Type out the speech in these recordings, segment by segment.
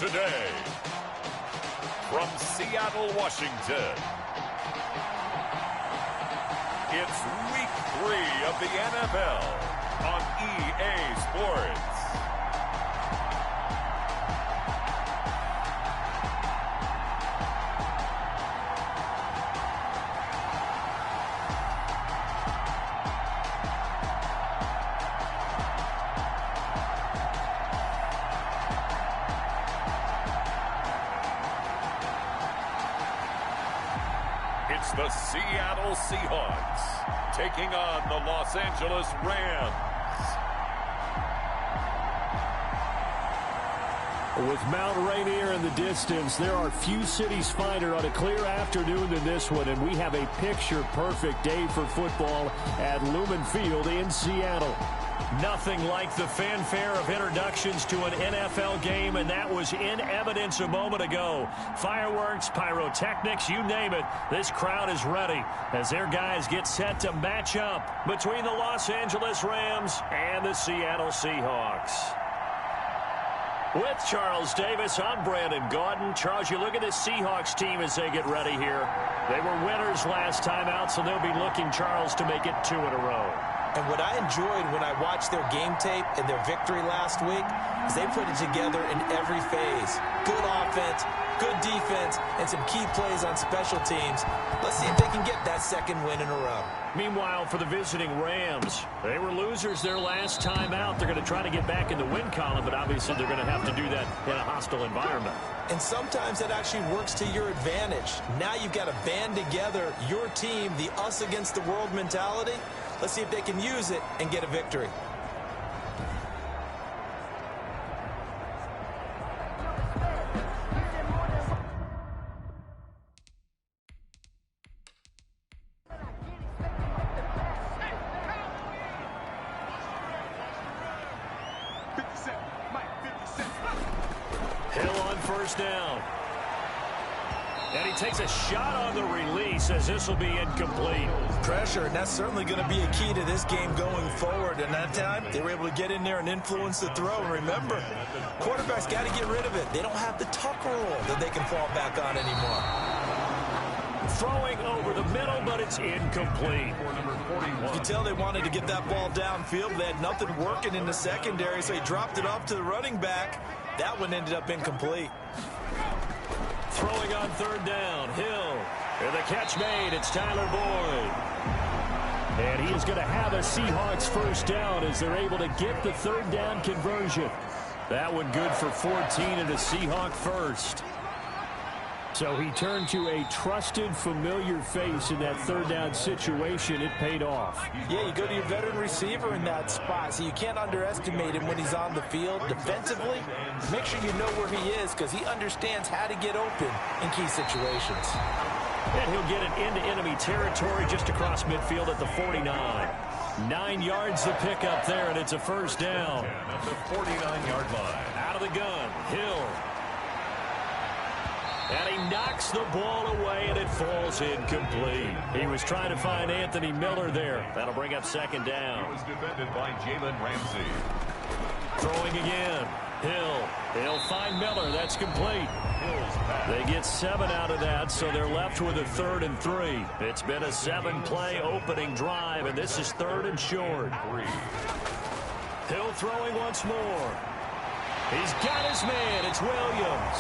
today, from Seattle, Washington, it's Week 3 of the NFL on EA Sports. It's the Seattle Seahawks taking on the Los Angeles Rams. With Mount Rainier in the distance, there are few cities finer on a clear afternoon than this one, and we have a picture-perfect day for football at Lumen Field in Seattle. Nothing like the fanfare of introductions to an NFL game, and that was in evidence a moment ago. Fireworks, pyrotechnics, you name it. This crowd is ready as their guys get set to match up between the Los Angeles Rams and the Seattle Seahawks. With Charles Davis, I'm Brandon Gaudin. Charles, you look at this Seahawks team as they get ready here. They were winners last time out, so they'll be looking, Charles, to make it 2 in a row. And what I enjoyed when I watched their game tape and their victory last week is they put it together in every phase. Good offense, good defense, and some key plays on special teams. Let's see if they can get that second win in a row. Meanwhile, for the visiting Rams, they were losers their last time out. They're going to try to get back in the win column, but obviously they're going to have to do that in a hostile environment. And sometimes that actually works to your advantage. Now you've got to band together your team, the us against the world mentality. Let's see if they can use it and get a victory. Hill on first down. And he takes a shot on the release as this will be incomplete. Pressure, and that's certainly going to be a key to this game going forward. And that time, they were able to get in there and influence the throw. And remember, quarterbacks got to get rid of it. They don't have the tuck roll that they can fall back on anymore. Throwing over the middle, but it's incomplete. You can tell they wanted to get that ball downfield. They had nothing working in the secondary, so he dropped it off to the running back. That one ended up incomplete. Throwing on third down, Hill. And the catch made, it's Tyler Boyd. And he is going to have a Seahawks first down as they're able to get the third down conversion. That one good for 14 and a Seahawk first. So he turned to a trusted, familiar face in that third down situation. It paid off. Yeah, you go to your veteran receiver in that spot, so you can't underestimate him when he's on the field. Defensively, make sure you know where he is because he understands how to get open in key situations. And he'll get it into enemy territory just across midfield at the 49. 9 yards to pick up there, and it's a first down. At the 49-yard line. Out of the gun, Hill. And he knocks the ball away, and it falls incomplete. He was trying to find Anthony Miller there. That'll bring up second down. He was defended by Jalen Ramsey. Throwing again. Hill. He'll find Miller. That's complete. They get 7 out of that, so they're left with a 3rd and 3. It's been a 7-play opening drive, and this is 3rd and short. Hill throwing once more. He's got his man. It's Williams.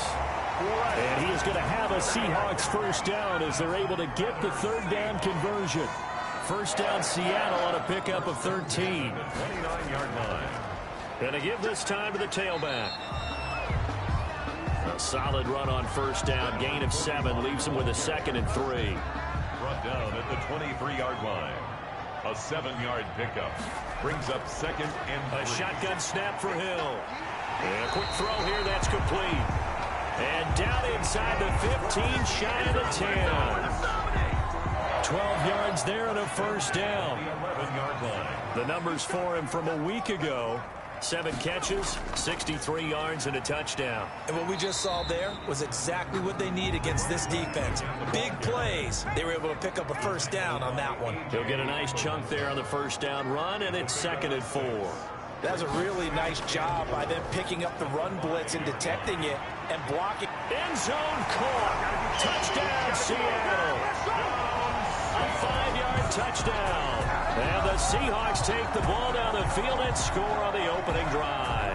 And he is going to have a Seahawks first down as they're able to get the third down conversion. First down Seattle on a pickup of 13. 29-yard line. And to give this time to the tailback. A solid run on first down. Gain of 7 leaves him with a 2nd and 3. Brought down at the 23-yard line. A 7-yard pickup. Brings up 2nd and 3. A shotgun snap for Hill. And a quick throw here. That's complete. And down inside the 15, shy of the 10. 12 yards there and a first down. 11-yard line. The numbers for him from a week ago. 7 catches, 63 yards, and a touchdown. And what we just saw there was exactly what they need against this defense. Big plays. They were able to pick up a first down on that one. He'll get a nice chunk there on the first down run, and it's 2nd and 4. That's a really nice job by them picking up the run blitz and detecting it and blocking. End zone caught. Touchdown, Seattle. A 5-yard touchdown. And the Seahawks take the ball down the field and score on the opening drive.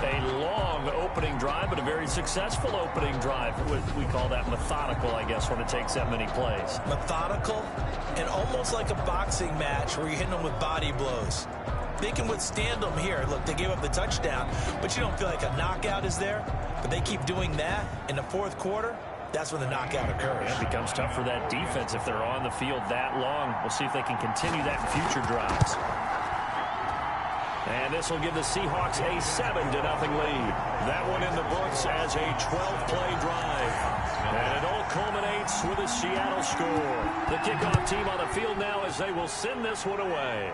A long opening drive, but a very successful opening drive. We call that methodical, I guess, when it takes that many plays. Methodical and almost like a boxing match where you're hitting them with body blows. They can withstand them here. Look, they gave up the touchdown, but you don't feel like a knockout is there. But they keep doing that in the fourth quarter. That's when the knockout occurs. It becomes tough for that defense if they're on the field that long. We'll see if they can continue that in future drives. And this will give the Seahawks a 7-0 lead. That one in the books as a 12-play drive. And it all culminates with a Seattle score. The kickoff team on the field now as they will send this one away.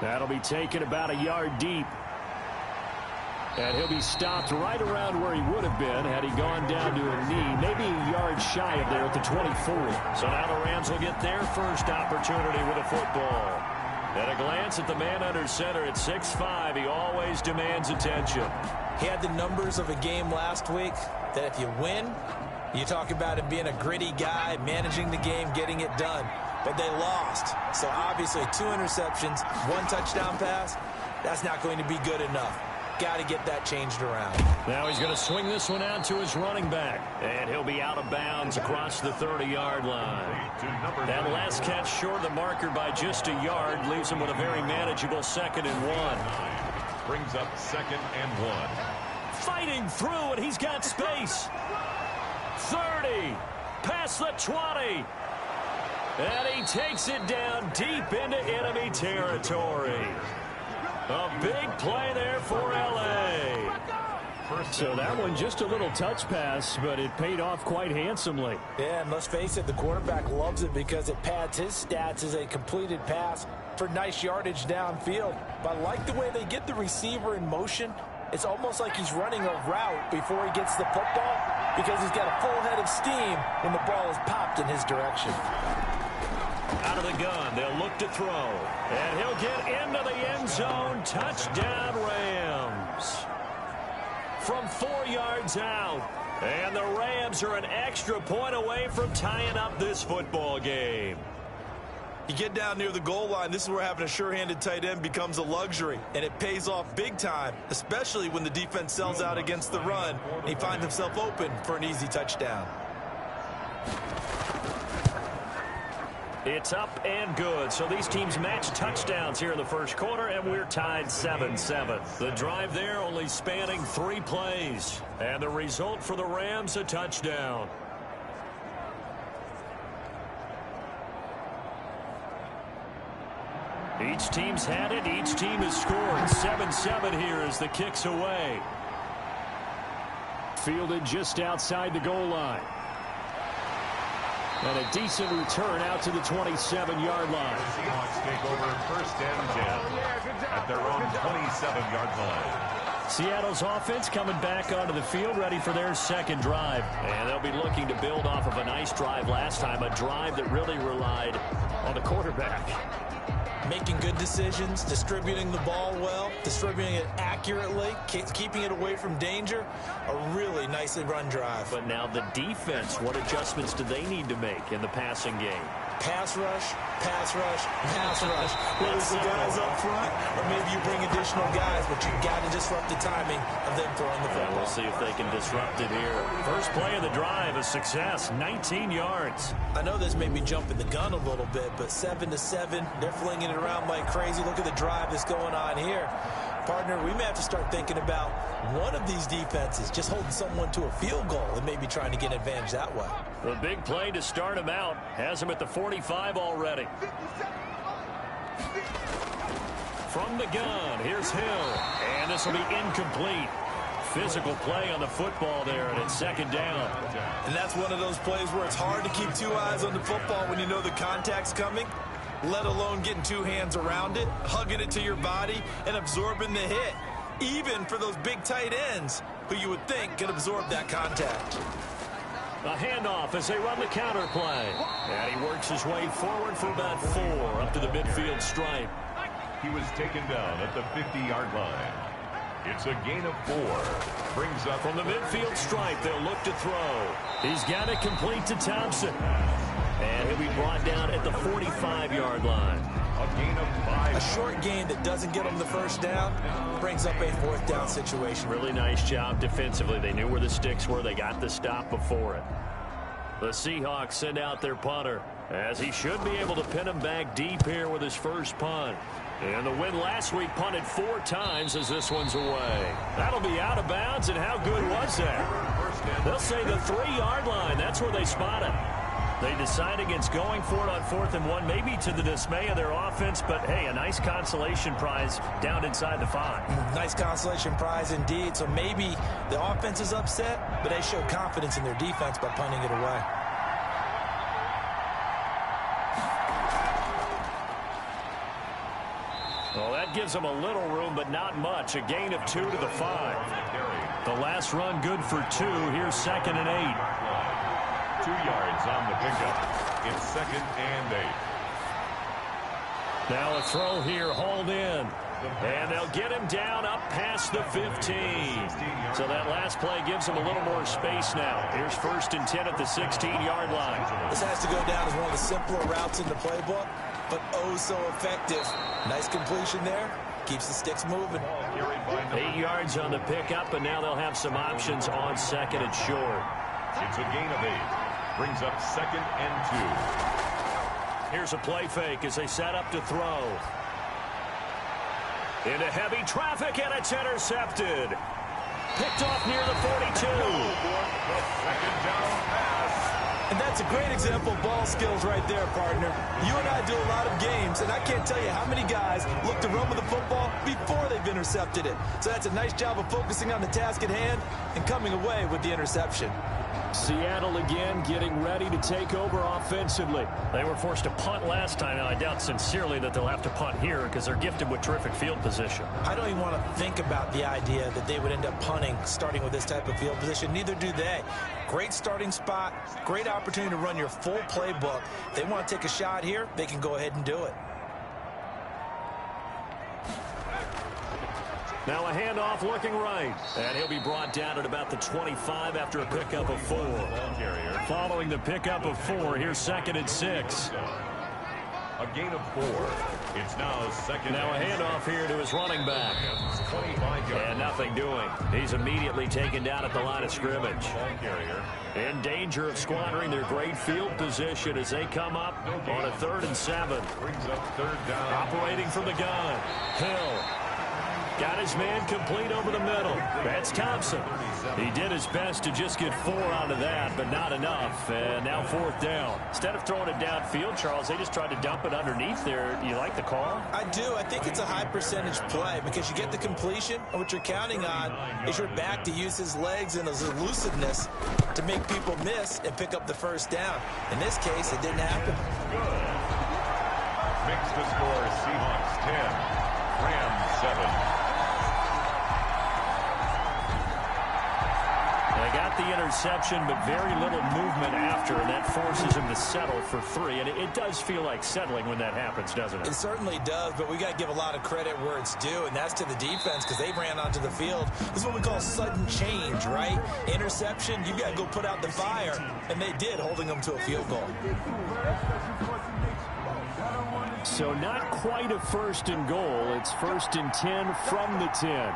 That'll be taken about a yard deep. And he'll be stopped right around where he would have been had he gone down to a knee, maybe a yard shy of there at the 24. So now the Rams will get their first opportunity with a football. At a glance at the man under center at 6'5", he always demands attention. He had the numbers of a game last week that if you win, you talk about him being a gritty guy, managing the game, getting it done. But they lost. So obviously 2 interceptions, 1 touchdown pass, that's not going to be good enough. Got to get that changed around. Now he's going to swing this one out to his running back. And he'll be out of bounds across the 30-yard line. That last catch short of the marker by just a yard leaves him with a very manageable 2nd and 1. Brings up 2nd and 1. Fighting through, and he's got space. 30, past the 20. And he takes it down deep into enemy territory. A big play there for L.A. So that one just a little touch pass, but it paid off quite handsomely. Yeah, and let's face it, the quarterback loves it because it pads his stats as a completed pass for nice yardage downfield. But I like the way they get the receiver in motion. It's almost like he's running a route before he gets the football because he's got a full head of steam when the ball is popped in his direction. Out of the gun, they'll look to throw. And he'll get into the end zone. Touchdown, Rams. From 4 yards out. And the Rams are an extra point away from tying up this football game. You get down near the goal line, this is where having a sure-handed tight end becomes a luxury. And it pays off big time, especially when the defense sells out against the run. And he finds himself open for an easy touchdown. It's up and good. So these teams match touchdowns here in the first quarter, and we're tied 7-7. The drive there only spanning 3 plays. And the result for the Rams, a touchdown. Each team's had it. Each team has scored. 7-7 here as the kick's away. Fielded just outside the goal line. And a decent return out to the 27-yard line. The Seahawks take over 1st and 10 at their own 27-yard line. Seattle's offense coming back onto the field, ready for their 2nd drive. And they'll be looking to build off of a nice drive last time, a drive that really relied on the quarterback. Making good decisions, distributing the ball well, distributing it accurately, keeping it away from danger. A really nicely run drive. But now the defense, what adjustments do they need to make in the passing game? Pass rush, pass rush, pass rush. Whether it's the guys up front or maybe you bring additional guys, but you've got to disrupt the timing of them throwing the football. We'll see if they can disrupt it here. First play of the drive, a success, 19 yards. I know this may be jumping the gun a little bit, but 7-7, they're flinging it around like crazy. Look at the drive that's going on here. Partner, we may have to start thinking about one of these defenses just holding someone to a field goal and maybe trying to get an advantage that way. The big play to start him out has him at the 45 already. From the gun, here's Hill. And this will be incomplete. Physical play on the football there, and it's 2nd down. And that's one of those plays where it's hard to keep 2 eyes on the football when you know the contact's coming, let alone getting 2 hands around it, hugging it to your body, and absorbing the hit. Even for those big tight ends who you would think could absorb that contact. A handoff as they run the counter play. And he works his way forward for about 4 up to the midfield stripe. He was taken down at the 50-yard line. It's a gain of 4. Brings up from the midfield stripe. They'll look to throw. He's got it complete to Thompson. And he'll be brought down at the 45-yard line. A gain of 5. A short gain that doesn't get them the first down brings up a fourth down situation. Really nice job defensively. They knew where the sticks were. They got the stop before it. The Seahawks send out their punter, as he should be able to pin him back deep here with his first punt. And the win last week punted 4 times as this one's away. That'll be out of bounds, and how good was that? They'll say the 3-yard line. That's where they spot it. They decide against going for it on 4th and 1, maybe to the dismay of their offense, but hey, a nice consolation prize down inside the 5. Nice consolation prize indeed. So maybe the offense is upset, but they show confidence in their defense by punting it away. Well, that gives them a little room, but not much. A gain of 2 to the 5. The last run good for 2. Here's 2nd and 8. 2 yards on the pickup. It's 2nd and 8. Now a throw here, hauled in. And they'll get him down up past the 15. So that last play gives them a little more space now. Here's 1st and 10 at the 16-yard line. This has to go down as one of the simpler routes in the playbook, but oh so effective. Nice completion there. Keeps the sticks moving. 8 yards on the pickup, and now they'll have some options on 2nd and short. It's a gain of 8. Brings up 2nd and 2. Here's a play fake as they set up to throw. Into heavy traffic, and it's intercepted. Picked off near the 42. The 2nd down pass. And that's a great example of ball skills right there, partner. You and I do a lot of games, and I can't tell you how many guys look to run with the football before they've intercepted it. So that's a nice job of focusing on the task at hand and coming away with the interception. Seattle again getting ready to take over offensively. They were forced to punt last time. Now, I doubt sincerely that they'll have to punt here because they're gifted with terrific field position. I don't even want to think about the idea that they would end up punting starting with this type of field position. Neither do they. Great starting spot, great opportunity to run your full playbook. If they want to take a shot here, they can go ahead and do it. Now a handoff looking right. And he'll be brought down at about the 25 after a pickup of 4. Following the pickup of 4, here's 2nd and 6. A gain of 4. It's now 2nd. Now a handoff here to his running back. 25 yards. And nothing doing. He's immediately taken down at the line of scrimmage. In danger of squandering their great field position as they come up on a 3rd and 7. Brings up 3rd down. Operating from the gun. Hill. Got his man complete over the middle. That's Thompson. He did his best to just get 4 out of that, but not enough. And now 4th down. Instead of throwing it downfield, Charles, they just tried to dump it underneath there. You like the call? I do. I think it's a high percentage play because you get the completion, and what you're counting on is your back to use his legs and his elusiveness to make people miss and pick up the 1st down. In this case, it didn't happen. Good. Makes the score Seahawks 10, Rams 7. They got the interception, but very little movement after, and that forces him to settle for 3. And it does feel like settling when that happens, doesn't it? It certainly does, but we got to give a lot of credit where it's due, and that's to the defense because they ran onto the field. This is what we call sudden change, right? Interception, you got to go put out the fire, and they did, holding them to a field goal. So not quite a 1st and goal. It's 1st and 10 from the 10.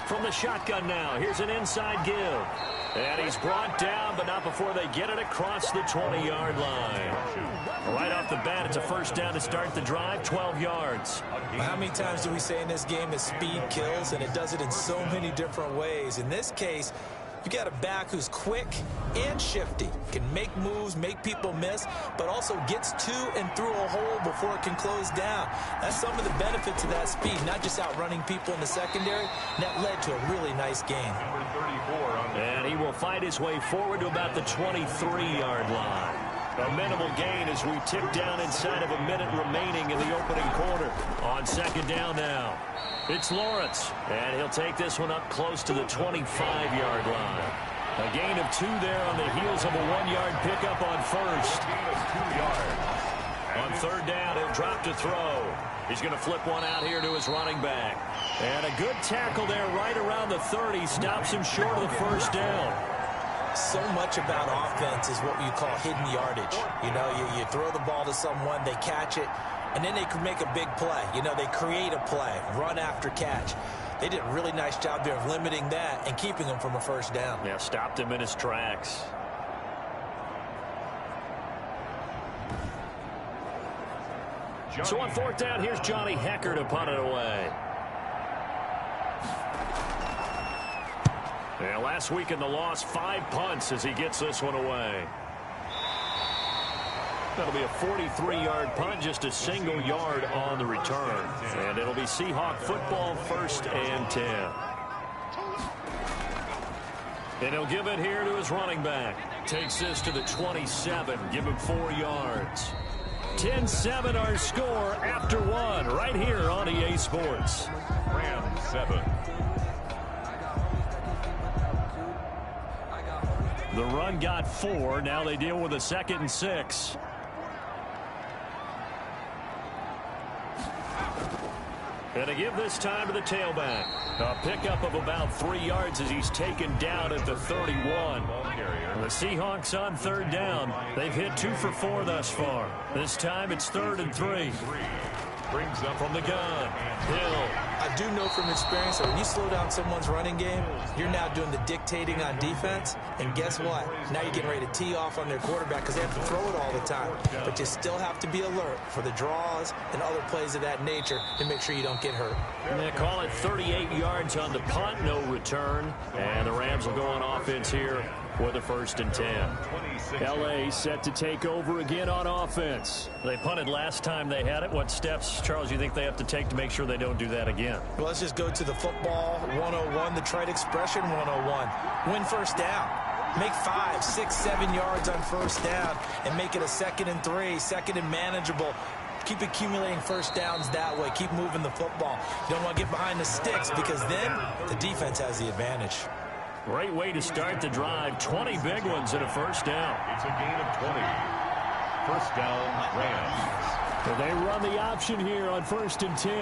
From the shotgun now, here's an inside give. And he's brought down, but not before they get it across the 20-yard line. Right off the bat, it's a 1st down to start the drive, 12 yards. How many times do we say in this game that speed kills, and it does it in so many different ways? In this case, you got a back who's quick and shifty, can make moves, make people miss, but also gets to and through a hole before it can close down. That's some of the benefits of that speed, not just outrunning people in the secondary. And that led to a really nice game. And he will fight his way forward to about the 23-yard line. A minimal gain as we tick down inside of a minute remaining in the opening quarter. On 2nd down now. It's Lawrence, and he'll take this one up close to the 25-yard line. A gain of 2 there on the heels of a 1-yard pickup on 1st. Gain of 2 yards. On third down, he'll drop to throw. He's going to flip one out here to his running back. And a good tackle there right around the 30. Stops him short of the first down. So much about offense is what you call hidden yardage. You know, you throw the ball to someone, they catch it, and then they can make a big play. You know, they create a play, run after catch. They did a really nice job there of limiting that and keeping him from a first down. Yeah, stopped him in his tracks. So on fourth down, here's Johnny Hecker to punt it away. Yeah, last week in the loss, 5 punts as he gets this one away. That'll be a 43-yard punt, just a single yard on the return. And it'll be Seahawk football, 1st and 10. And he'll give it here to his running back. Takes this to the 27, give him 4 yards. 10-7 our score after 1 right here on EA Sports. Rams 7. The run got 4. Now they deal with a 2nd and 6. And to give this time to the tailback. A pickup of about 3 yards as he's taken down at the 31. The Seahawks on third down. They've hit 2 for 4 thus far. This time it's 3rd and 3. Brings up From the gun, Hill. I do know from experience that when you slow down someone's running game, you're now doing the dictating on defense. And guess what? Now you're getting ready to tee off on their quarterback because they have to throw it all the time. But you still have to be alert for the draws and other plays of that nature to make sure you don't get hurt. And they call it 38 yards on the punt, no return. And the Rams will go on offense here with a 1st and 10. L.A. set to take over again on offense. They punted last time they had it. What steps, Charles, you think they have to take to make sure they don't do that again? Well, let's just go to the football 101, the trite expression 101. Win first down. Make 5, 6, 7 yards on first down and make it a 2nd and 3, 2nd and manageable. Keep accumulating first downs that way. Keep moving the football. You don't want to get behind the sticks because then the defense has the advantage. Great way to start the drive. 20 big ones and a first down. It's a gain of 20. First down, Rams. And they run the option here on 1st and 10.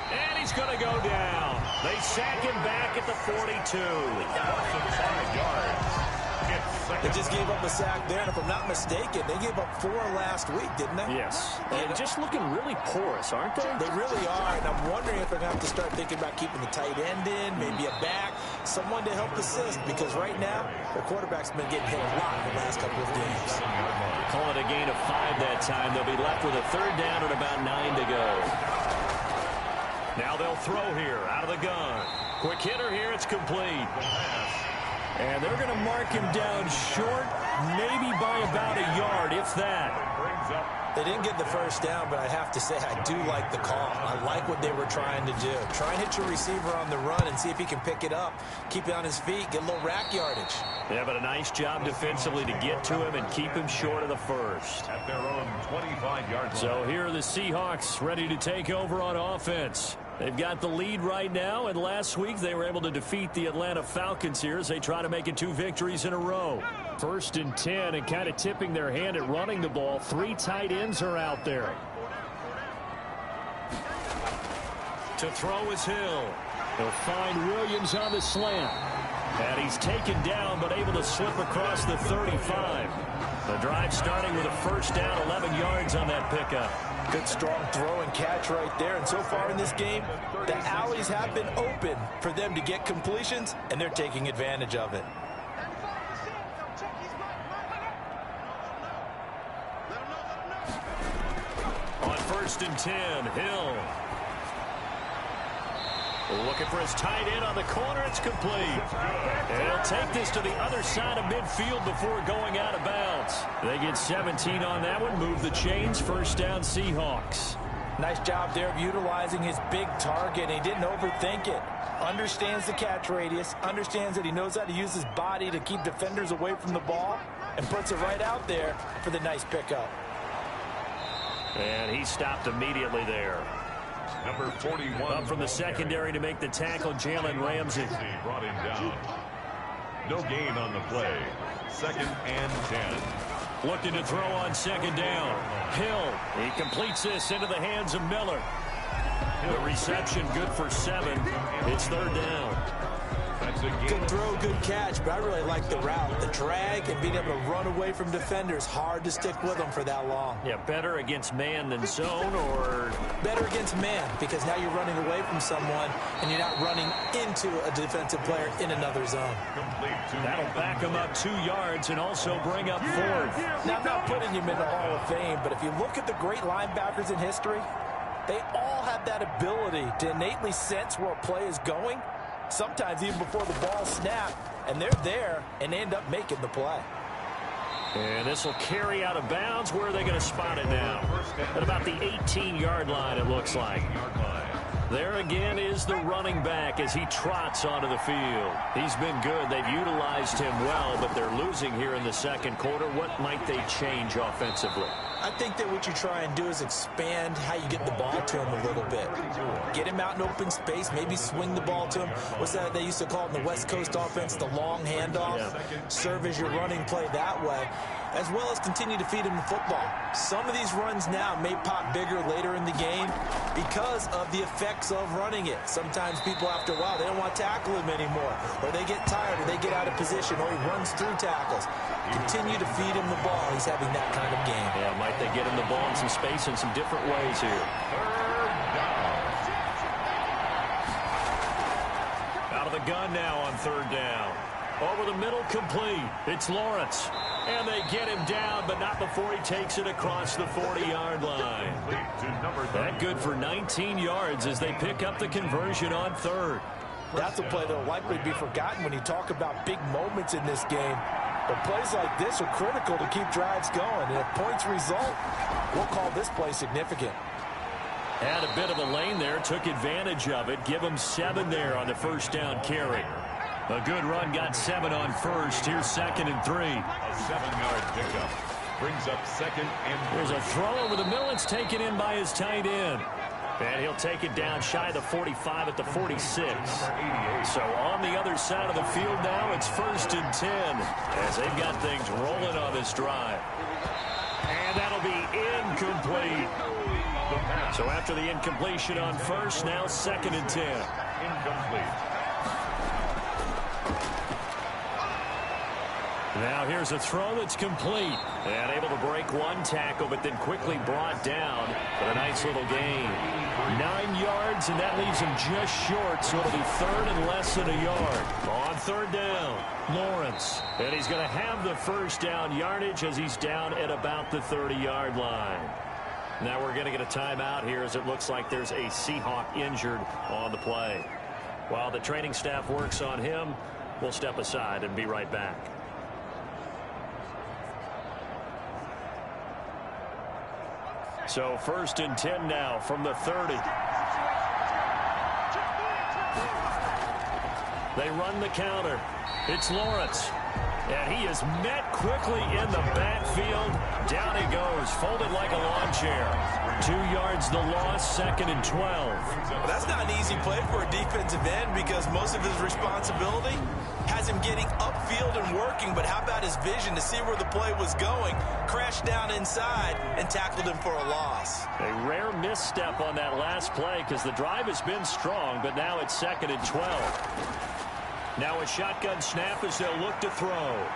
And he's going to go down. They sack him back at the 42. 5 yards. They just gave up a sack there, and if I'm not mistaken, they gave up 4 last week, didn't they? Yes. And just looking really porous, aren't they? They really are, and I'm wondering if they're going to have to start thinking about keeping the tight end in, maybe a back, someone to help assist, because right now, the quarterback's been getting hit a lot in the last couple of games. Call it a gain of 5 that time. They'll be left with a 3rd down and about 9 to go. Now they'll throw here out of the gun. Quick hitter here. It's complete. And they're going to mark him down short, maybe by about a yard, if that. They didn't get the first down, but I have to say I do like the call. I like what they were trying to do. Try and hit your receiver on the run and see if he can pick it up. Keep it on his feet, get a little rack yardage. Yeah, but a nice job defensively to get to him and keep him short of the first. At their own 25-yard line. So here are the Seahawks ready to take over on offense. They've got the lead right now, and last week they were able to defeat the Atlanta Falcons here as they try to make it 2 victories in a row. 1st and 10, and kind of tipping their hand at running the ball. 3 tight ends are out there. To throw is Hill. He'll find Williams on the slant. And he's taken down, but able to slip across the 35. The drive starting with a first down, 11 yards on that pickup. Good strong throw and catch right there. And so far in this game, the alleys have been open for them to get completions, and they're taking advantage of it. On 1st and 10, Hill. Looking for his tight end on the corner. It's complete. And he'll take this to the other side of midfield before going out of bounds. They get 17 on that one. Move the chains. First down, Seahawks. Nice job there of utilizing his big target. He didn't overthink it. Understands the catch radius. Understands that he knows how to use his body to keep defenders away from the ball. And puts it right out there for the nice pickup. And he stopped immediately there. Number 41. Up from the secondary to make the tackle, Jalen Ramsey. Brought him down. No gain on the play. 2nd and 10. Looking to throw on second down. Hill, he completes this into the hands of Miller. The reception good for 7. It's third down. Good throw, good catch, but I really like the route. The drag and being able to run away from defenders, hard to stick with them for that long. Yeah, better against man than zone, or? Better against man, because now you're running away from someone and you're not running into a defensive player in another zone. That'll back him up 2 yards and also bring up 4th. Now, I'm not putting him in the Hall of Fame, but if you look at the great linebackers in history, they all have that ability to innately sense where a play is going, sometimes even before the ball snapped, and they're there and end up making the play. And this will carry out of bounds. Where are they going to spot it now? At about the 18-yard line, it looks like. There again is the running back as he trots onto the field. He's been good. They've utilized him well, but they're losing here in the second quarter. What might they change offensively? I think that what you try and do is expand how you get the ball to him a little bit. Get him out in open space, maybe swing the ball to him. What's that they used to call it in the West Coast offense, the long handoff? Yeah. Serve as your running play that way, as well as continue to feed him the football. Some of these runs now may pop bigger later in the game because of the effects of running it. Sometimes people, after a while, they don't want to tackle him anymore, or they get tired, or they get out of position, or he runs through tackles. Continue to feed him the ball. He's having that kind of game. Yeah, might they get him the ball in some space in some different ways here. Out of the gun now on third down. Over the middle, complete. It's Lawrence. And they get him down, but not before he takes it across the 40-yard line. That good for 19 yards as they pick up the conversion on third. That's a play that will likely be forgotten when you talk about big moments in this game. But plays like this are critical to keep drives going. And if points result, we'll call this play significant. Had a bit of a lane there, took advantage of it. Give him 7 there on the first down carry. A good run, got 7 on first. Here's 2nd and 3. A 7-yard pickup brings up 2nd and 3. There's a throw over the middle. It's taken in by his tight end. And he'll take it down shy of the 45 at the 46. So on the other side of the field now, it's 1st and 10 as they've got things rolling on this drive. And that'll be incomplete. So after the incompletion on first, now 2nd and 10. Incomplete. Now here's a throw that's complete. And able to break one tackle, but then quickly brought down for a nice little gain. 9 yards, and that leaves him just short, so it'll be 3rd and less than a yard. On third down, Lawrence. And he's going to have the first down yardage as he's down at about the 30-yard line. Now we're going to get a timeout here as it looks like there's a Seahawk injured on the play. While the training staff works on him, we'll step aside and be right back. So 1st and 10 now from the 30. They run the counter. It's Lawrence. And he is met quickly in the backfield. Down he goes, folded like a lawn chair. 2 yards the loss, 2nd and 12. Well, that's not an easy play for a defensive end because most of his responsibility has him getting upfield and working, but how about his vision to see where the play was going, crashed down inside, and tackled him for a loss. A rare misstep on that last play because the drive has been strong, but now it's 2nd and 12. Now a shotgun snap as they'll look to throw.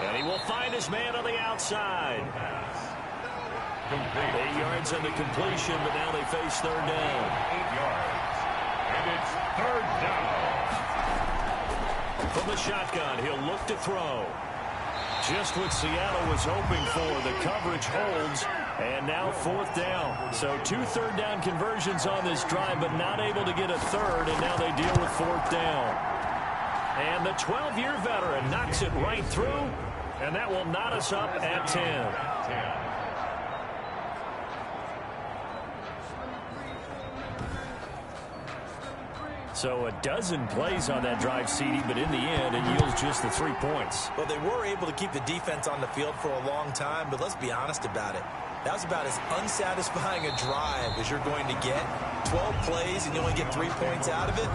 And he will find his man on the outside. 8 yards on the completion, but now they face third down. 8 yards. And it's third down. From the shotgun, he'll look to throw. Just what Seattle was hoping for. The coverage holds. And now 4th down. So 2 third down conversions on this drive, but not able to get a third. And now they deal with 4th down. And the 12-year veteran knocks it right through. And that will knot us up at 10. So a dozen plays on that drive, CD, but in the end, it yields just the 3 points. Well, they were able to keep the defense on the field for a long time, but let's be honest about it. That was about as unsatisfying a drive as you're going to get. 12 plays and you only get 3 points out of it.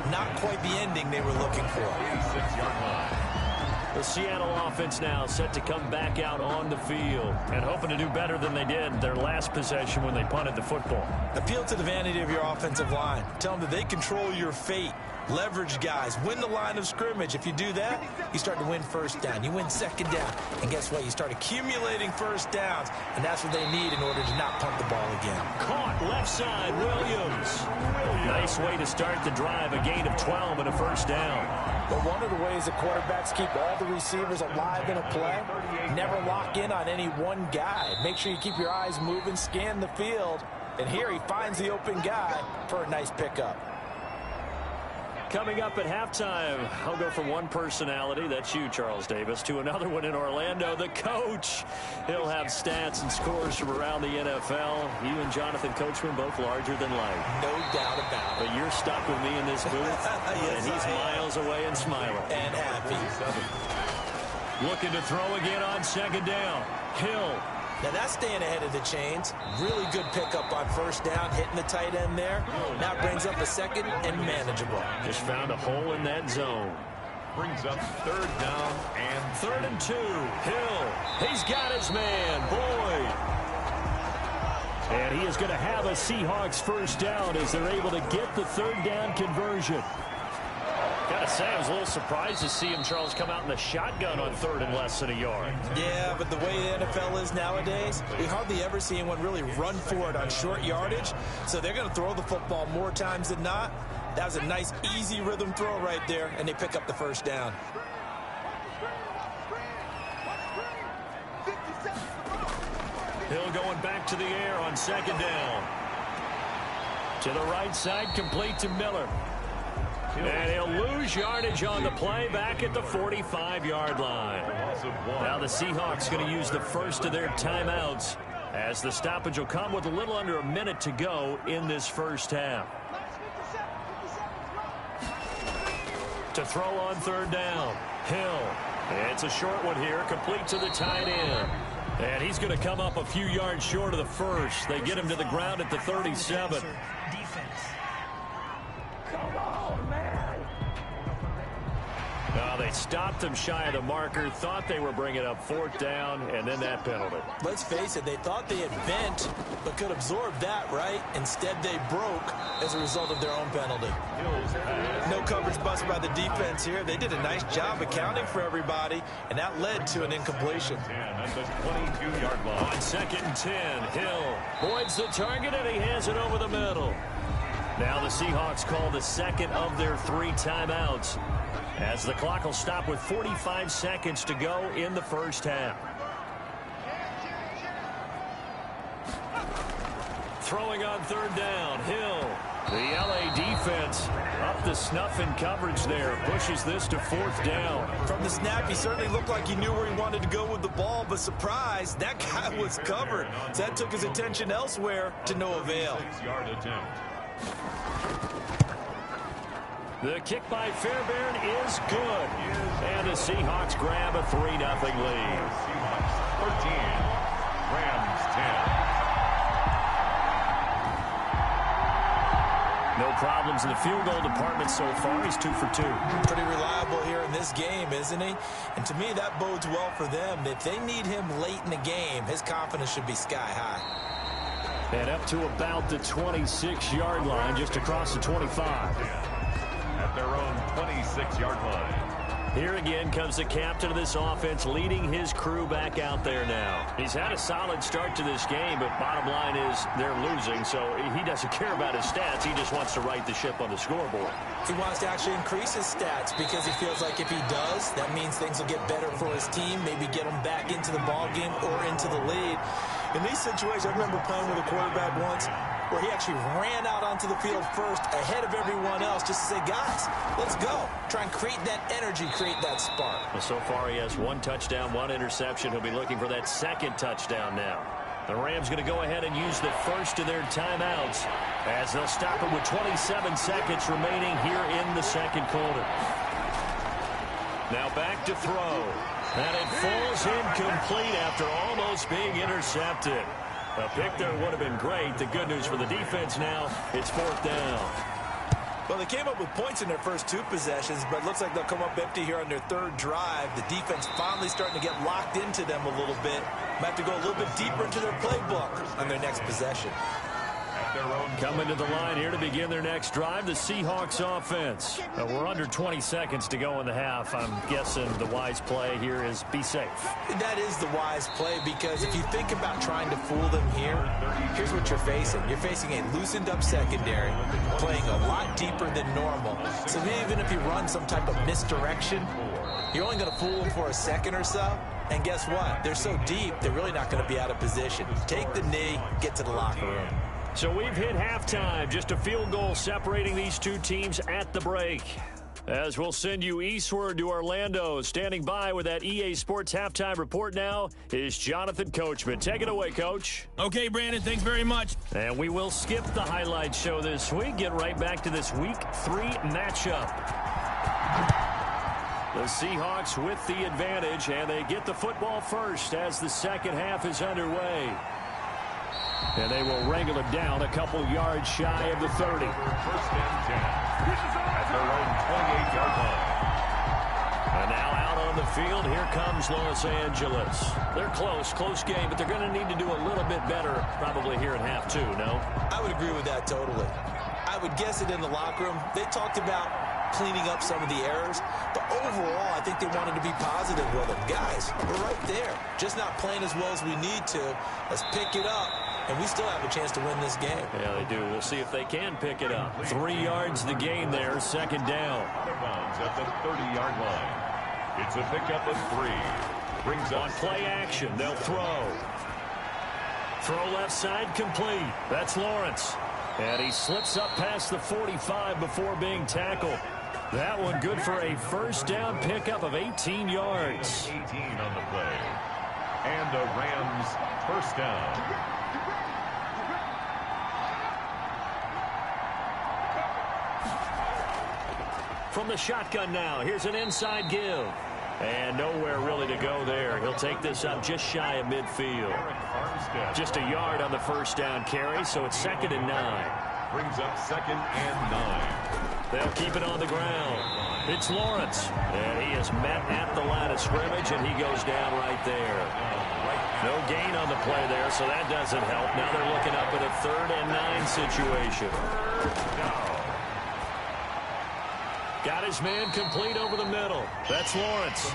Not quite the ending they were looking for. The Seattle offense now set to come back out on the field and hoping to do better than they did their last possession when they punted the football. Appeal to the vanity of your offensive line. Tell them that they control your fate. Leverage guys. Win the line of scrimmage. If you do that, you start to win first down. You win second down. And guess what? You start accumulating first downs. And that's what they need in order to not punt the ball again. Caught left side, Williams. Nice way to start the drive. A gain of 12 and a first down. But one of the ways that quarterbacks keep all the receivers alive in a play, never lock in on any one guy. Make sure you keep your eyes moving, scan the field. And here he finds the open guy for a nice pickup. Coming up at halftime, I'll go from one personality, that's you, Charles Davis, to another one in Orlando, the coach. He'll have stats and scores from around the NFL. You and Jonathan Coachman both larger than life. No doubt about it. But you're stuck with me in this booth, yes, and he's miles away and smiling. And happy. Looking to throw again on second down. Hill. Now that's staying ahead of the chains. Really good pickup on first down, hitting the tight end there. Now brings up a second and manageable. Just found a hole in that zone. Brings up third down and 3rd and 2. Hill. He's got his man, Boyd. And he is going to have a Seahawks first down as they're able to get the third down conversion. Gotta say, I was a little surprised to see him, Charles, come out in the shotgun on 3rd and less than a yard. Yeah, but the way the NFL is nowadays, we hardly ever see anyone really run for it on short yardage. So they're going to throw the football more times than not. That was a nice, easy rhythm throw right there, and they pick up the first down. Hill going back to the air on second down. To the right side, complete to Miller. And he'll lose yardage on the play back at the 45-yard line. Now the Seahawks going to use the first of their timeouts as the stoppage will come with a little under a minute to go in this first half. To throw on third down, Hill. It's a short one here, complete to the tight end. And he's going to come up a few yards short of the first. They get him to the ground at the 37. They stopped him shy of the marker, thought they were bringing up 4th down, and then that penalty. Let's face it, they thought they had bent, but could absorb that, right? Instead, they broke as a result of their own penalty. No coverage bust by the defense here. They did a nice job accounting for everybody, and that led to an incompletion. at the 22-yard line. On 2nd and 10, Hill Boyd's the target, and he hands it over the middle. Now the Seahawks call the second of their 3 timeouts, as the clock will stop with 45 seconds to go in the first half. Throwing on 3rd down, Hill. The LA defense up the snuff in coverage there. Pushes this to 4th down. From the snap, he certainly looked like he knew where he wanted to go with the ball, but surprise, that guy was covered. So that took his attention elsewhere to no avail. 6-yard attempt. The kick by Fairbairn is good. And the Seahawks grab a 3-0 lead. Seahawks 13, Rams 10. No problems in the field goal department so far. He's 2 for 2. Pretty reliable here in this game, isn't he? And to me, that bodes well for them. If they need him late in the game, his confidence should be sky high. And up to about the 26-yard line, just across the 25. At their own 26-yard line. Here again comes the captain of this offense, leading his crew back out there now. He's had a solid start to this game, but bottom line is they're losing, so he doesn't care about his stats. He just wants to right the ship on the scoreboard. He wants to actually increase his stats because he feels like if he does, that means things will get better for his team, maybe get him back into the ball game or into the lead. In these situations, I remember playing with a quarterback once where he actually ran out onto the field first ahead of everyone else just to say, guys, let's go. Try and create that energy, create that spark. Well, so far he has 1 touchdown, 1 interception. He'll be looking for that 2nd touchdown now. The Rams going to go ahead and use the first of their timeouts as they'll stop it with 27 seconds remaining here in the 2nd quarter. Now back to throw. And it falls incomplete after almost being intercepted. A pick there would have been great. The good news for the defense now, it's 4th down. Well, they came up with points in their first 2 possessions, but it looks like they'll come up empty here on their 3rd drive. The defense finally starting to get locked into them a little bit. Might have to go a little bit deeper into their playbook on their next possession. Coming to the line here to begin their next drive, the Seahawks offense. We're under 20 seconds to go in the half. I'm guessing the wise play here is be safe. That is the wise play, because if you think about trying to fool them here, here's what you're facing. You're facing a loosened up secondary, playing a lot deeper than normal. So even if you run some type of misdirection, you're only going to fool them for a second or so. And guess what? They're so deep, they're really not going to be out of position. Take the knee, get to the locker room. So we've hit halftime. Just a field goal separating these 2 teams at the break. As we'll send you eastward to Orlando. Standing by with that EA Sports halftime report now is Jonathan Coachman. Take it away, Coach. Okay, Brandon, thanks very much. And we will skip the highlight show this week. Get right back to this Week 3 matchup. The Seahawks with the advantage, and they get the football first as the second half is underway. And they will wrangle it down a couple yards shy of the 30. First and 10. At their own 28-yard line. And now out on the field, here comes Los Angeles. They're close game, but they're going to need to do a little bit better probably here in half 2, no? I would agree with that totally. I would guess it in the locker room. They talked about cleaning up some of the errors, but overall, I think they wanted to be positive with them. Guys, we're right there. Just not playing as well as we need to. Let's pick it up, and we still have a chance to win this game. Yeah, they do. We'll see if they can pick it up. 3 yards the gain there, second down. Out of bounds at the 30-yard line. It's a pickup of 3. Brings On up play action, they'll throw. Throw left side complete. That's Lawrence. And he slips up past the 45 before being tackled. That one good for a first down pickup of 18 yards. 18 on the play. And a Rams first down. From the shotgun now, here's an inside give. And nowhere really to go there. He'll take this up just shy of midfield. Just a yard on the first down carry, so it's 2nd and 9. Brings up 2nd and 9. They'll keep it on the ground. It's Lawrence. And he is met at the line of scrimmage, and he goes down right there. No gain on the play there, so that doesn't help. Now they're looking up at a 3rd and 9 situation. Got his man complete over the middle. That's Lawrence.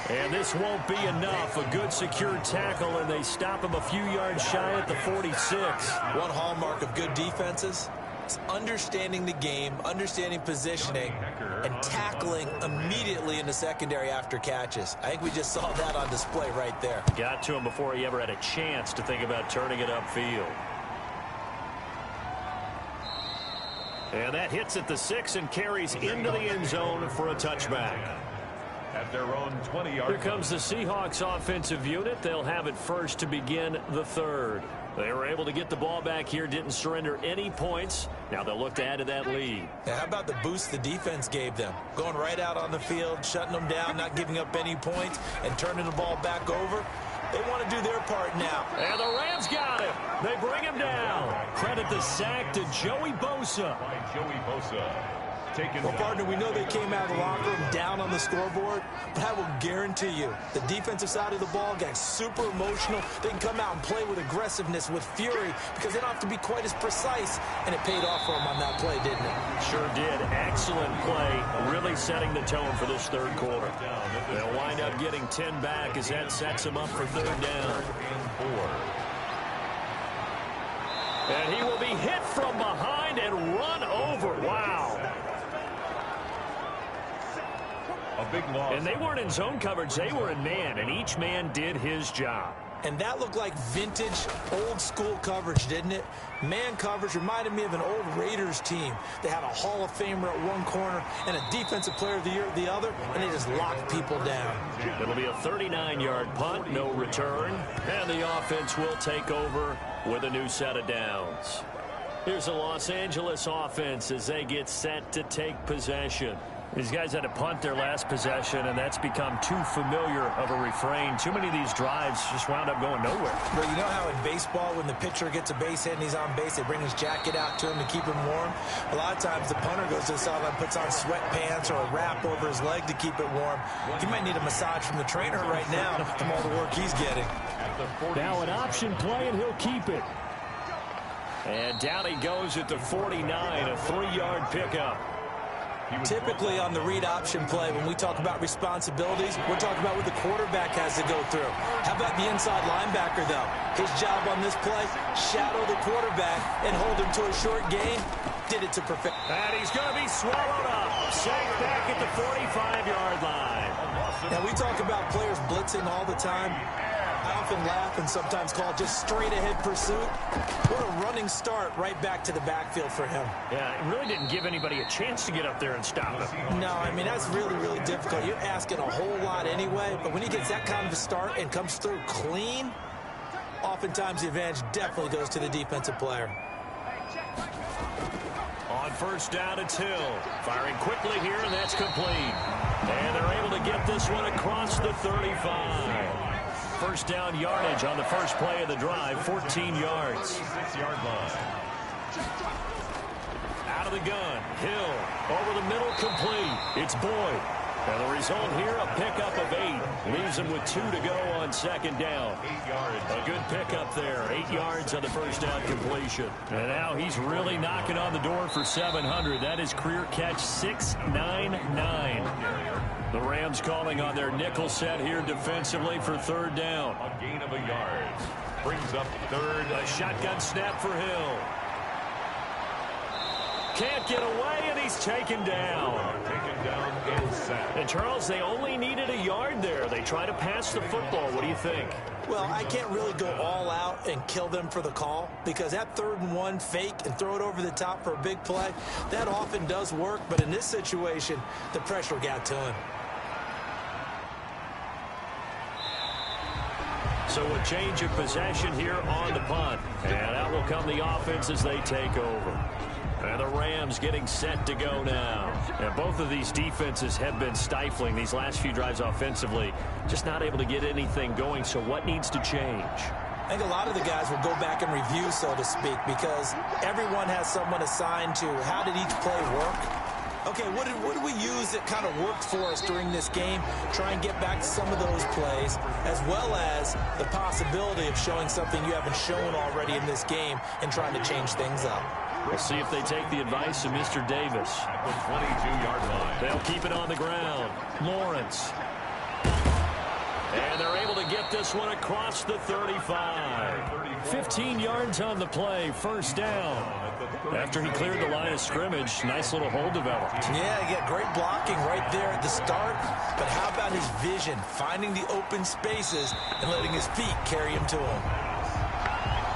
And this won't be enough. A good secure tackle, and they stop him a few yards shy at the 46. One hallmark of good defenses is understanding the game, understanding positioning, and tackling immediately in the secondary after catches. I think we just saw that on display right there. Got to him before he ever had a chance to think about turning it upfield. And that hits at the 6 and carries into the end zone for a touchback. At their own 20-yard Here comes the Seahawks offensive unit. They'll have it first to begin the 3rd. They were able to get the ball back here, didn't surrender any points. Now they'll look to add to that lead. Now, how about the boost the defense gave them? Going right out on the field, shutting them down, not giving up any points, and turning the ball back over. They want to do their part now. And the Rams got him. They bring him down. Credit the sack to Joey Bosa. by Joey Bosa. Well, partner, we know they came out of the locker room down on the scoreboard, but I will guarantee you the defensive side of the ball got super emotional. They can come out and play with aggressiveness, with fury, because they don't have to be quite as precise, and it paid off for them on that play, didn't it? Sure did. Excellent play, really setting the tone for this 3rd quarter. They'll wind up getting 10 back as that sets them up for 3rd down. And he will be hit from behind and run over. Wow. A big loss. And they weren't in zone coverage. They were in man, and each man did his job. And that looked like vintage, old-school coverage, didn't it? Man coverage reminded me of an old Raiders team. They had a Hall of Famer at one corner and a Defensive Player of the Year at the other, and they just locked people down. It'll be a 39-yard punt, no return, and the offense will take over with a new set of downs. Here's the Los Angeles offense as they get set to take possession. These guys had to punt their last possession, and that's become too familiar of a refrain. Too many of these drives just wound up going nowhere. But you know how in baseball, when the pitcher gets a base hit and he's on base, they bring his jacket out to him to keep him warm? A lot of times the punter goes to the sideline, puts on sweatpants or a wrap over his leg to keep it warm. He might need a massage from the trainer right now from all the work he's getting. Now an option play, and he'll keep it. And down he goes at the 49, a 3-yard pickup. Typically on the read option play, when we talk about responsibilities, we're talking about what the quarterback has to go through. How about the inside linebacker, though? His job on this play, shadow the quarterback and hold him to a short gain. Did it to perfection. And he's going to be swallowed up. Sacked back at the 45-yard line. Now, we talk about players blitzing all the time. I often laugh and sometimes call it just straight-ahead pursuit. What a running start right back to the backfield for him. Yeah, it really didn't give anybody a chance to get up there and stop him. No, I mean, that's really, really difficult. You're asking a whole lot anyway, but when he gets that kind of a start and comes through clean, oftentimes the advantage definitely goes to the defensive player. On first down, it's Hill. Firing quickly here, and that's complete. And they're able to get this one across the 35. First down yardage on the first play of the drive, 14 yards. 6-yard line. Out of the gun, Hill over the middle, complete. It's Boyd. And the result here, a pickup of 8. Leaves him with 2 to go on second down. 8 yards. A good pickup there, 8 yards on the first down completion. And now he's really knocking on the door for 700. That is career catch 699. The Rams calling on their nickel set here defensively for third down. A gain of a yard. Brings up third. A shotgun snap for Hill. Can't get away, and he's taken down. Taken down and sacked. And, Charles, they only needed a yard there. They try to pass the football. What do you think? Well, I can't really go all out and kill them for the call because that 3rd and 1 fake and throw it over the top for a big play, that often does work. But in this situation, the pressure got to him. So a change of possession here on the punt. And out will come the offense as they take over. And the Rams getting set to go now. And both of these defenses have been stifling these last few drives offensively. Just not able to get anything going. So what needs to change? I think a lot of the guys will go back and review, so to speak, because everyone has someone assigned to how did each play work. Okay, what did we use that kind of worked for us during this game? Try and get back to some of those plays, as well as the possibility of showing something you haven't shown already in this game and trying to change things up. We'll see if they take the advice of Mr. Davis. At the 22-yard line. They'll keep it on the ground. Lawrence. And they're able to get this one across the 35. 15 yards on the play, first down. After he cleared the line of scrimmage, nice little hole developed. Yeah, he got great blocking right there at the start. But how about his vision, finding the open spaces and letting his feet carry him to him?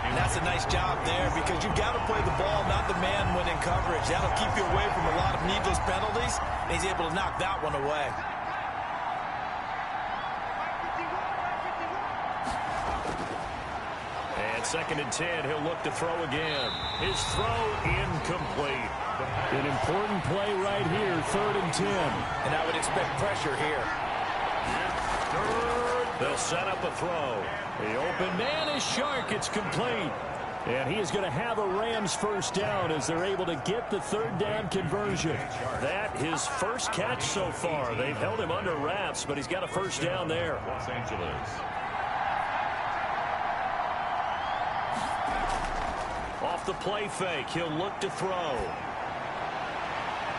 And that's a nice job there because you've got to play the ball, not the man when in coverage. That'll keep you away from a lot of needless penalties. And he's able to knock that one away. And 2nd and 10, he'll look to throw again. His throw incomplete. An important play right here, 3rd and 10. And I would expect pressure here. They'll set up a throw. The open man is Shark. It's complete. And he is going to have a Rams first down as they're able to get the 3rd down conversion. That his first catch so far. They've held him under wraps, but he's got a first down there. Los Angeles. Off the play fake, he'll look to throw.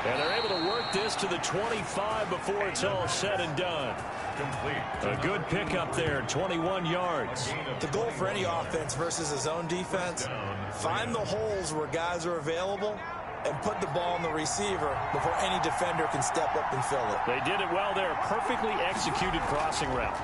And they're able to work this to the 25 before it's all said and done. Complete. A good pickup there, 21 yards. The goal for any offense versus his own defense, find the holes where guys are available and put the ball in the receiver before any defender can step up and fill it. They did it well there. Perfectly executed crossing route.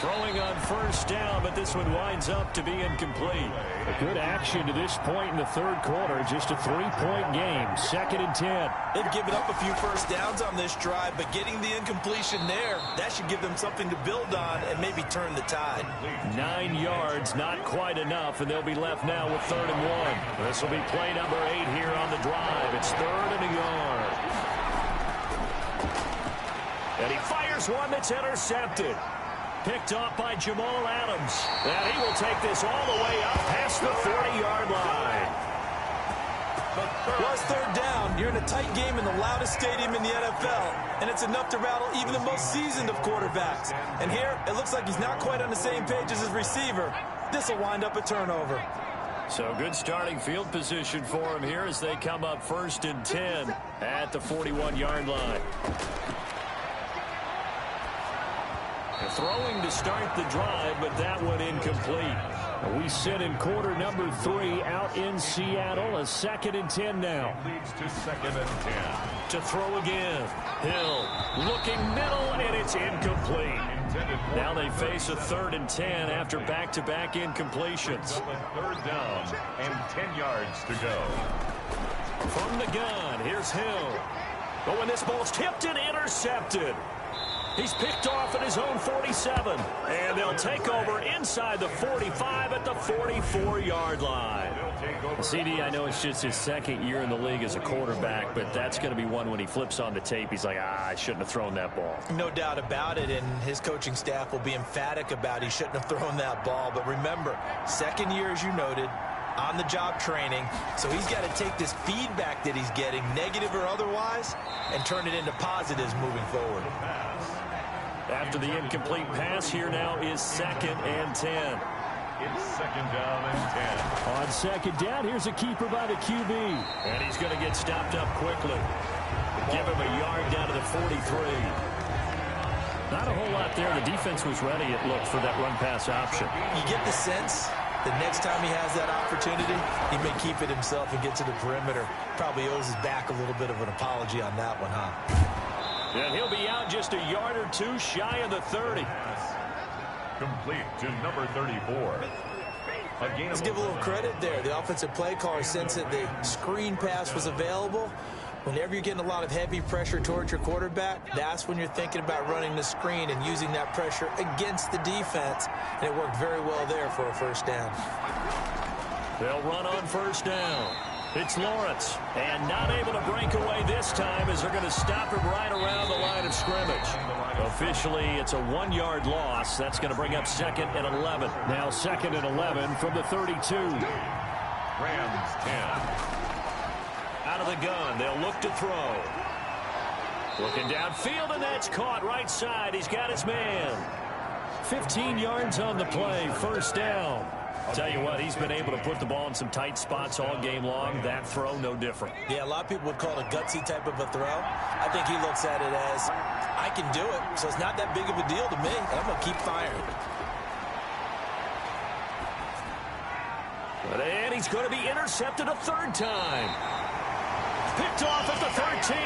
Throwing on first down, but this one winds up to be incomplete. A good action to this point in the third quarter. Just a 3-point game. 2nd and 10. They've given up a few first downs on this drive, but getting the incompletion there, that should give them something to build on and maybe turn the tide. 9 yards, not quite enough, and they'll be left now with 3rd and 1. This will be play number 8 here on the drive. It's 3rd and a yard. And he fires one that's intercepted. Picked off by Jamal Adams. And he will take this all the way up past the 40-yard line. Plus 3rd down. You're in a tight game in the loudest stadium in the NFL, and it's enough to rattle even the most seasoned of quarterbacks. And here, it looks like he's not quite on the same page as his receiver. This will wind up a turnover. So good starting field position for him here as they come up 1st and 10 at the 41-yard line. Throwing to start the drive, but that one incomplete. We sit in quarter number 3 out in Seattle. A 2nd and 10 now. Leads to 2nd and 10. To throw again. Hill looking middle, and it's incomplete. Now they face a 3rd and 10 after back-to-back incompletions. 3rd down and 10 yards to go. From the gun, here's Hill. Oh, and this ball's tipped and intercepted. He's picked off at his own 47, and they'll take over inside the 45 at the 44-yard line. CD, I know it's just his 2nd year in the league as a quarterback, but that's going to be one when he flips on the tape, he's like, I shouldn't have thrown that ball. No doubt about it, and his coaching staff will be emphatic about he shouldn't have thrown that ball. But remember, 2nd year, as you noted, on-the-job training, so he's got to take this feedback that he's getting, negative or otherwise, and turn it into positives moving forward. After the incomplete pass, here now is 2nd and 10. It's 2nd down and 10. On 2nd down, here's a keeper by the QB. And he's going to get stopped up quickly. Give him a yard down to the 43. Not a whole lot there. The defense was ready, it looked, for that run-pass option. You get the sense the next time he has that opportunity, he may keep it himself and get to the perimeter. Probably owes his back a little bit of an apology on that one, huh? And he'll be out just a yard or two shy of the 30. Complete to number 34. Let's give a little credit there. The offensive play caller sensed that the screen pass was available. Whenever you're getting a lot of heavy pressure towards your quarterback, that's when you're thinking about running the screen and using that pressure against the defense. And it worked very well there for a 1st down. They'll run on 1st down. It's Lawrence, and not able to break away this time as they're going to stop him right around the line of scrimmage. Officially, it's a 1-yard loss. That's going to bring up 2nd and 11. Now 2nd and 11 from the 32. Rams 10. Out of the gun, they'll look to throw. Looking downfield, and that's caught right side. He's got his man. 15 yards on the play, 1st down. Tell you what, he's been able to put the ball in some tight spots all game long. That throw, no different. Yeah, a lot of people would call it a gutsy type of a throw. I think he looks at it as, I can do it, so it's not that big of a deal to me. I'm going to keep firing. And he's going to be intercepted a 3rd time. Picked off at the 13.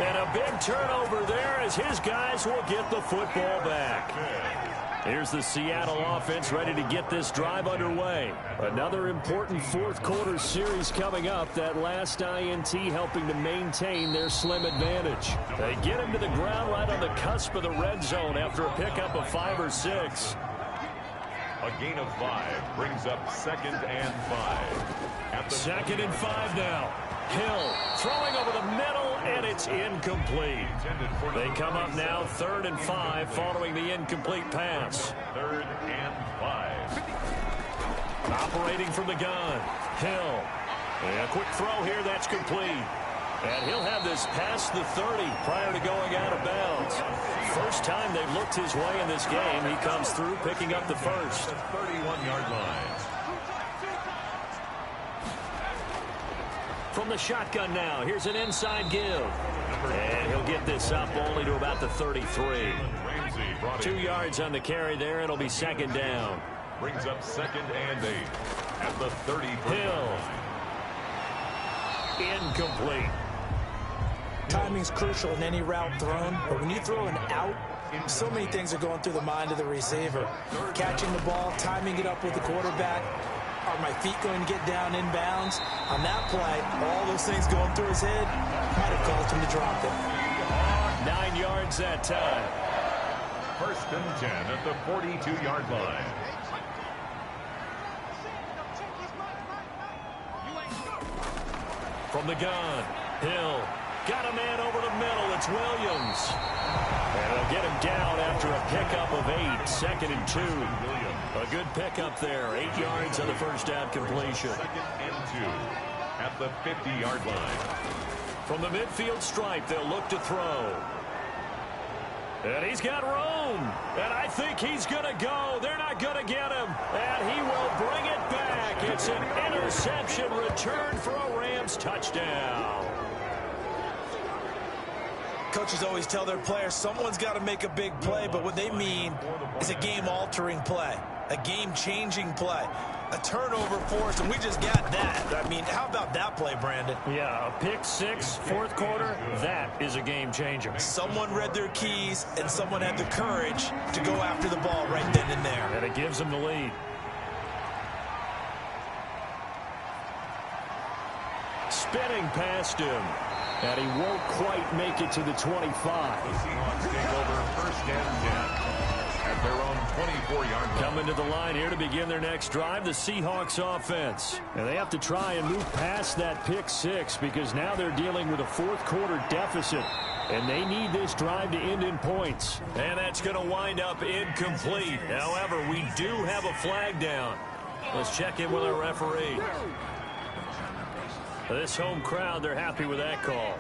And a big turnover there as his guys will get the football back. Here's the Seattle offense ready to get this drive underway. Another important 4th quarter series coming up. That last INT helping to maintain their slim advantage. They get him to the ground right on the cusp of the red zone after a pickup of 5 or 6. A gain of 5 brings up 2nd and 5. 2nd and 5 now. Hill throwing over the middle, and it's incomplete. They come up now 3rd and 5 following the incomplete pass. 3rd and 5. Operating from the gun. Hill. And a quick throw here that's complete. And he'll have this past the 30 prior to going out of bounds. First time they've looked his way in this game. He comes through picking up the first. 31-yard line. From the shotgun now, here's an inside give. And he'll get this up only to about the 33. 2 yards on the carry there. It'll be 2nd down. Brings up 2nd and 8 at the 33. Hill. Incomplete. Timing's crucial in any route thrown, but when you throw an out, so many things are going through the mind of the receiver. Catching the ball, timing it up with the quarterback. Are my feet going to get down inbounds? On that play, all those things going through his head might have caused him to drop it. 9 yards that time. 1st and 10 at the 42-yard line. From the gun, Hill got a man over the middle. It's Williams. And they'll get him down after a pickup of 8. 2nd and 2. A good pickup there. 8 yards on the first down completion. 2nd and 2 at the 50-yard line. From the midfield stripe, they'll look to throw. And he's got room. And I think he's going to go. They're not going to get him. And he will bring it back. It's an interception return for a Rams touchdown. Coaches always tell their players someone's got to make a big play, but what they mean is a game-altering play, a game-changing play, a turnover forced, and we just got that. I mean, how about that play, Brandon? Yeah, a pick 6, 4th quarter, that is a game-changer. Someone read their keys, and someone had the courage to go after the ball right then and there. And it gives them the lead. Spinning past him. And he won't quite make it to the 25. The Seahawks take over 1st and 10 at their own 24-yard line. Coming to the line here to begin their next drive, the Seahawks offense. And they have to try and move past that pick 6 because now they're dealing with a 4th quarter deficit. And they need this drive to end in points. And that's going to wind up incomplete. However, we do have a flag down. Let's check in with our referee. This home crowd, they're happy with that call.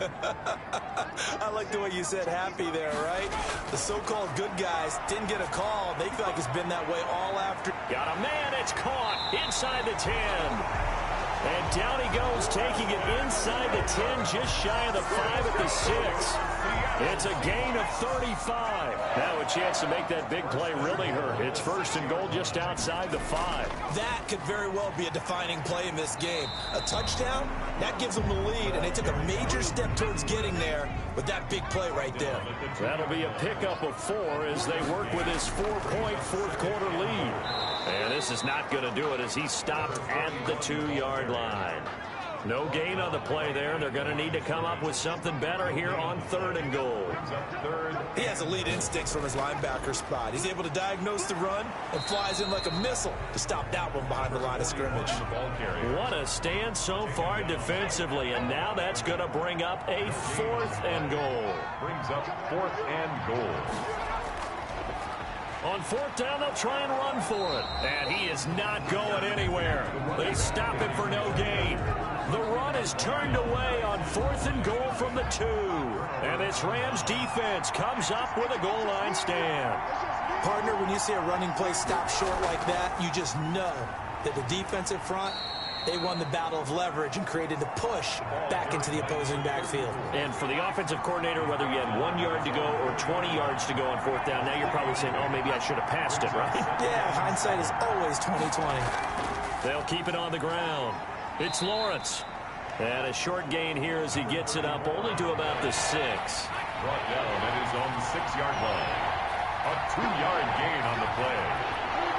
I like the way you said happy there, right? The so-called good guys didn't get a call. They feel like it's been that way all after. Got a man, it's caught inside the 10. And down he goes, taking it inside the 10, just shy of the 5 at the 6. It's a gain of 35. Now a chance to make that big play really hurt. It's 1st and goal just outside the 5. That could very well be a defining play in this game. A touchdown, that gives them the lead, and they took a major step towards getting there with that big play right there. That'll be a pickup of 4 as they work with his 4-point 4th quarter lead. And this is not going to do it as he stopped at the 2-yard line. No gain on the play there. They're going to need to come up with something better here on 3rd and goal. He has elite instincts from his linebacker spot. He's able to diagnose the run and flies in like a missile to stop that one behind the line of scrimmage. What a stand so far defensively, and now that's going to bring up a 4th and goal. Brings up 4th and goal. On 4th down, they'll try and run for it. And he is not going anywhere. They stop him for no gain. The run is turned away on 4th and goal from the 2. And this Rams defense comes up with a goal line stand. Partner, when you see a running play stop short like that, you just know that the defensive front, they won the battle of leverage and created the push back into the opposing backfield. And for the offensive coordinator, whether you had 1 yard to go or 20 yards to go on 4th down, now you're probably saying, oh, maybe I should have passed it, right? Yeah, hindsight is always 20/20. They'll keep it on the ground. It's Lawrence. And a short gain here as he gets it up only to about the 6. Brought down at his own 6-yard line. A 2-yard gain on the play.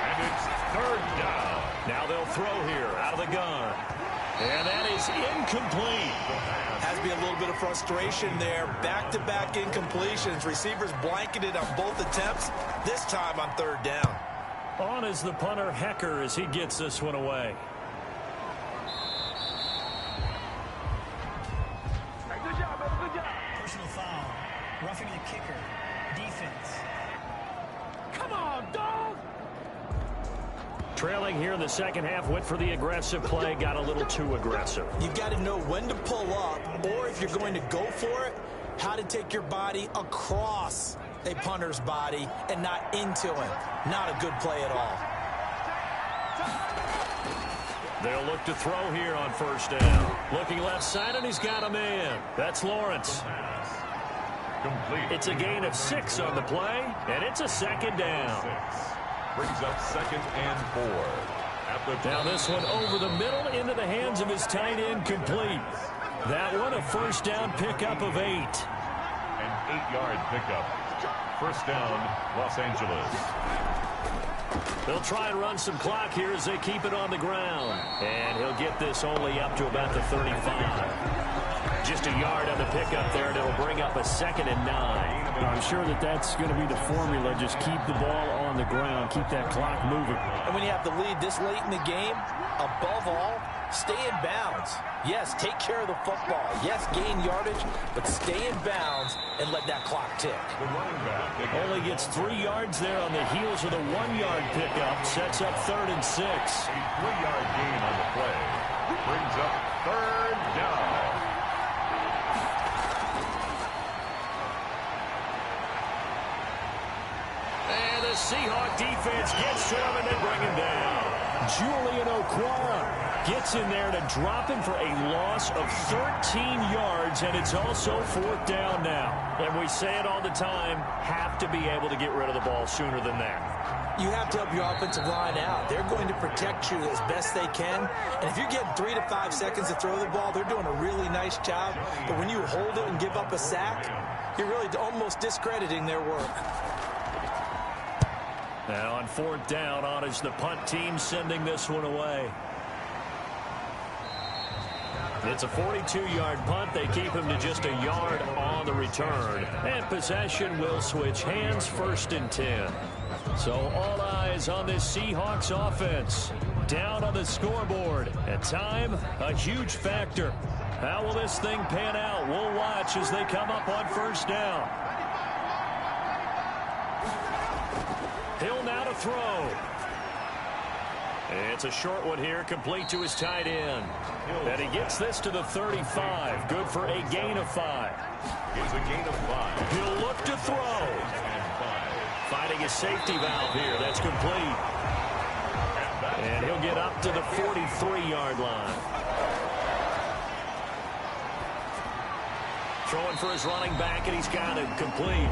And it's 3rd down. Now they'll throw here out of the gun. And that is incomplete. Has to be a little bit of frustration there. Back-to-back incompletions. Receivers blanketed on both attempts, this time on 3rd down. On is the punter, Hecker, as he gets this one away. Personal foul. Roughing the kicker. Defense. Come on, dog! Trailing here in the second half, went for the aggressive play, got a little too aggressive. You've got to know when to pull up, or if you're going to go for it, how to take your body across a punter's body and not into him. Not a good play at all. They'll look to throw here on 1st down. Looking left side, and he's got a man. That's Lawrence. Complete. It's a gain of 6 on the play, and it's a 2nd down. 6. Brings up 2nd and 4. At the Now this one over the middle into the hands of his tight end, complete. That one a first down pickup of 8. An 8-yard pickup. First down, Los Angeles. They'll try and run some clock here as they keep it on the ground. And he'll get this only up to about the 35. Just a yard on the pickup there, and it'll bring up a 2nd and 9. I'm sure that that's going to be the formula. Just keep the ball on the ground. Keep that clock moving. And when you have the lead this late in the game, above all, stay in bounds. Yes, take care of the football. Yes, gain yardage, but stay in bounds and let that clock tick. The running back Only gets 3 yards there on the heels of the 1-yard pickup. Sets up 3rd and 6. A 3-yard gain on the play. Brings up 3rd down. And the Seahawk defense gets to him and they bring him down. Julian Okwara gets in there to drop him for a loss of 13 yards, and it's also 4th down now. And we say it all the time, have to be able to get rid of the ball sooner than that. You have to help your offensive line out. They're going to protect you as best they can. And if you're getting 3 to 5 seconds to throw the ball, they're doing a really nice job. But when you hold it and give up a sack, you're really almost discrediting their work. Now on 4th down, on is the punt team sending this one away. It's a 42-yard punt. They keep him to just a yard on the return. And possession will switch hands, 1st and 10. So all eyes on this Seahawks offense. Down on the scoreboard. And time, a huge factor. How will this thing pan out? We'll watch as they come up on 1st down. Hill now to throw. It's a short one here, complete to his tight end. And he gets this to the 35. Good for a gain of 5. It's a gain of 5. He'll look to throw. Finding his safety valve here. That's complete. And he'll get up to the 43-yard line. Throwing for his running back, and he's got it complete.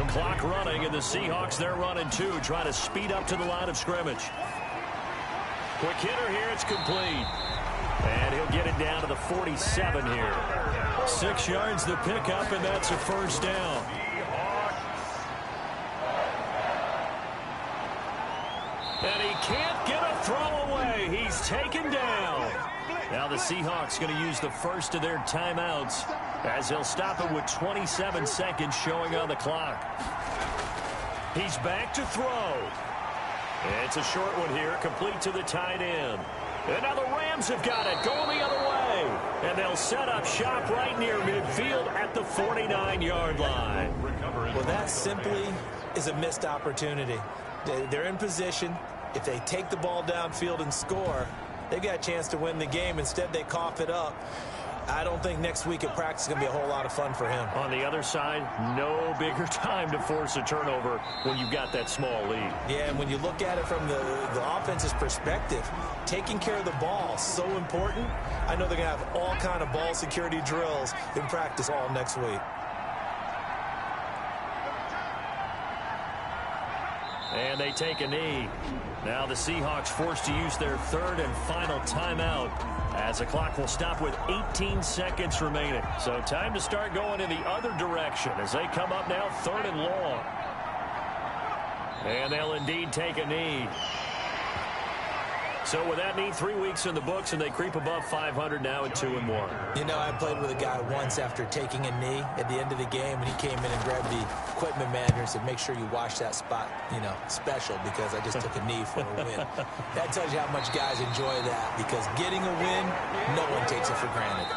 Clock running, and the Seahawks, they're running too, trying to speed up to the line of scrimmage. Quick hitter here, it's complete. And he'll get it down to the 47 here. 6 yards the pickup, and that's a 1st down. And he can't get a throw away. He's taken down. Now the Seahawks going to use the first of their timeouts as they'll stop it with 27 seconds showing on the clock. He's back to throw. It's a short one here, complete to the tight end. And now the Rams have got it, going the other way. And they'll set up shop right near midfield at the 49-yard line. Well, that simply is a missed opportunity. They're in position. If they take the ball downfield and score, they've got a chance to win the game. Instead, they cough it up. I don't think next week at practice is going to be a whole lot of fun for him. On the other side, no bigger time to force a turnover when you've got that small lead. Yeah, and when you look at it from the offense's perspective, taking care of the ball is so important. I know they're going to have all kind of ball security drills in practice all next week. And they take a knee. Now the Seahawks forced to use their 3rd and final timeout as the clock will stop with 18 seconds remaining. So time to start going in the other direction as they come up now 3rd and long. And they'll indeed take a knee. So with that knee, 3 weeks in the books, and they creep above 500 now at 2-1. You know, I played with a guy once after taking a knee at the end of the game, and he came in and grabbed the equipment manager and said, make sure you wash that spot, special, because I just took a knee for a win. That tells you how much guys enjoy that, because getting a win, no one takes it for granted.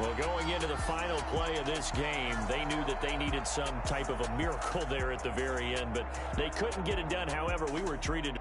Well, going into the final play of this game, they knew that they needed some type of a miracle there at the very end, but they couldn't get it done. However, we were treated